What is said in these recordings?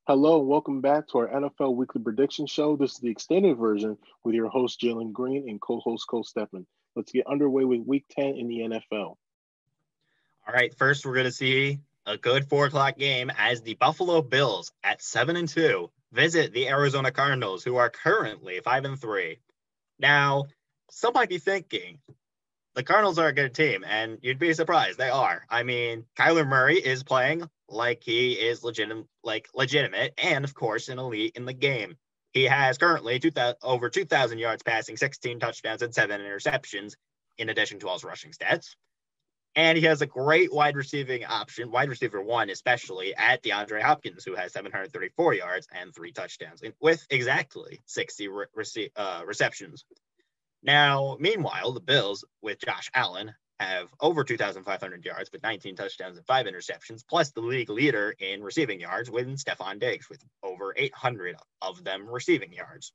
Hello and welcome back to our NFL Weekly Prediction Show. This is the extended version with your host Jalen Green and co-host Stefan. Let's get underway with Week 10 in the NFL. All right, first we're going to see a good 4 o'clock game as the Buffalo Bills at 7-2 visit the Arizona Cardinals, who are currently 5-3. Now, some might be thinking the Cardinals are a good team, and you'd be surprised they are. I mean, Kyler Murray is playing like he is legitimate, and of course, an elite in the game. He has currently over 2,000 yards passing, 16 touchdowns, and 7 interceptions, in addition to all his rushing stats. And he has a great wide receiving option, wide receiver one, especially at DeAndre Hopkins, who has 734 yards and 3 touchdowns with exactly 60 receptions. Now, meanwhile, the Bills with Josh Allen have over 2,500 yards with 19 touchdowns and 5 interceptions, plus the league leader in receiving yards with Stefan Diggs with over 800 of them receiving yards.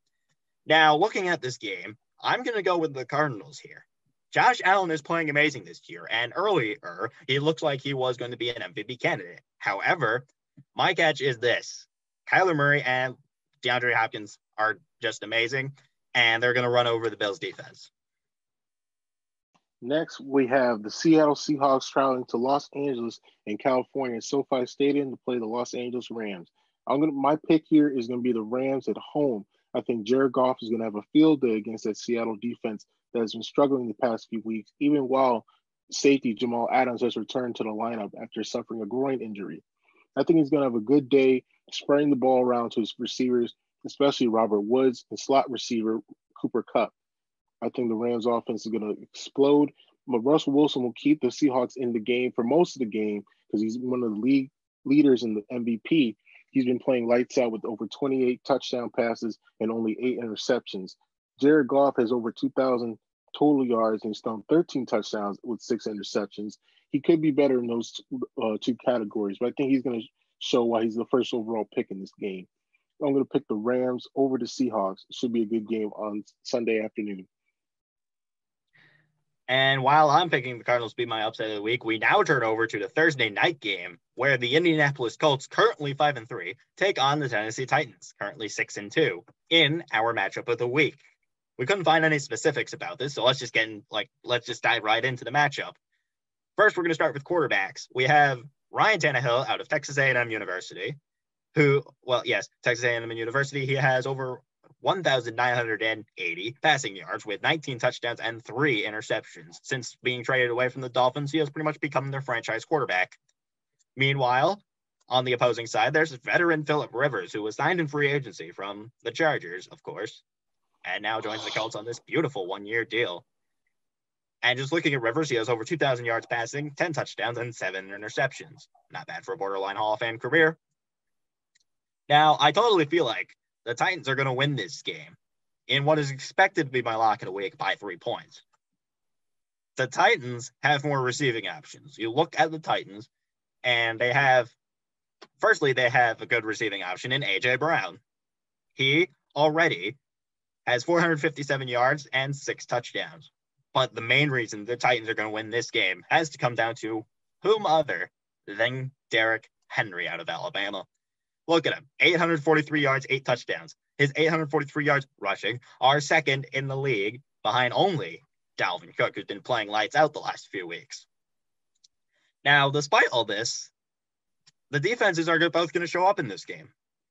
Now, looking at this game, I'm going to go with the Cardinals here. Josh Allen is playing amazing this year, and earlier, he looked like he was going to be an MVP candidate. However, my catch is this. Kyler Murray and DeAndre Hopkins are just amazing, and they're going to run over the Bills' defense. Next, we have the Seattle Seahawks traveling to Los Angeles and California SoFi Stadium to play the Los Angeles Rams. My pick here is going to be the Rams at home. I think Jared Goff is going to have a field day against that Seattle defense that has been struggling the past few weeks, even while safety Jamal Adams has returned to the lineup after suffering a groin injury. I think he's going to have a good day spreading the ball around to his receivers, especially Robert Woods and slot receiver Cooper Kupp. I think the Rams offense is going to explode, but Russell Wilson will keep the Seahawks in the game for most of the game because he's one of the league leaders in the MVP. He's been playing lights out with over 28 touchdown passes and only 8 interceptions. Jared Goff has over 2,000 total yards and he's thrown 13 touchdowns with 6 interceptions. He could be better in those two categories, but I think he's going to show why he's the first overall pick in this game. I'm going to pick the Rams over the Seahawks. It should be a good game on Sunday afternoon. And while I'm picking the Cardinals to be my upset of the week, we now turn over to the Thursday night game where the Indianapolis Colts, currently 5-3, take on the Tennessee Titans, currently 6-2, in our matchup of the week. We couldn't find any specifics about this, so let's just dive right into the matchup. First, we're going to start with quarterbacks. We have Ryan Tannehill out of Texas A&M University, Texas A&M University. He has over 1,980 passing yards with 19 touchdowns and 3 interceptions. Since being traded away from the Dolphins, he has pretty much become their franchise quarterback. Meanwhile, on the opposing side, there's veteran Phillip Rivers, who was signed in free agency from the Chargers, of course, and now joins the Colts on this beautiful 1-year deal. And just looking at Rivers, he has over 2,000 yards passing, 10 touchdowns, and 7 interceptions. Not bad for a borderline Hall of Fame career. Now, I totally feel like the Titans are going to win this game in what is expected to be my lock of the week by 3 points. The Titans have more receiving options. You look at the Titans, and they have a good receiving option in A.J. Brown. He already has 457 yards and 6 touchdowns. But the main reason the Titans are going to win this game has to come down to whom other than Derrick Henry out of Alabama. Look at him, 843 yards, 8 touchdowns. His 843 yards rushing are second in the league behind only Dalvin Cook, who's been playing lights out the last few weeks. Now, despite all this, the defenses are both going to show up in this game.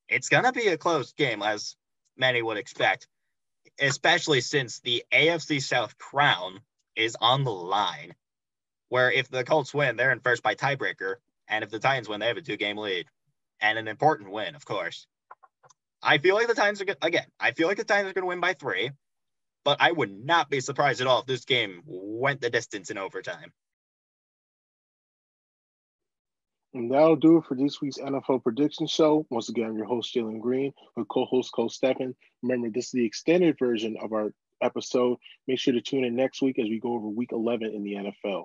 It's going to be a close game, as many would expect, especially since the AFC South crown is on the line, where if the Colts win, they're in first by tiebreaker, and if the Titans win, they have a 2-game lead. And an important win, of course. I feel like the Titans are going to win by 3, but I would not be surprised at all if this game went the distance in overtime. And that'll do it for this week's NFL Prediction Show. Once again, I'm your host, Jalen Green, with co-host Stefan. Remember, this is the extended version of our episode. Make sure to tune in next week as we go over Week 11 in the NFL.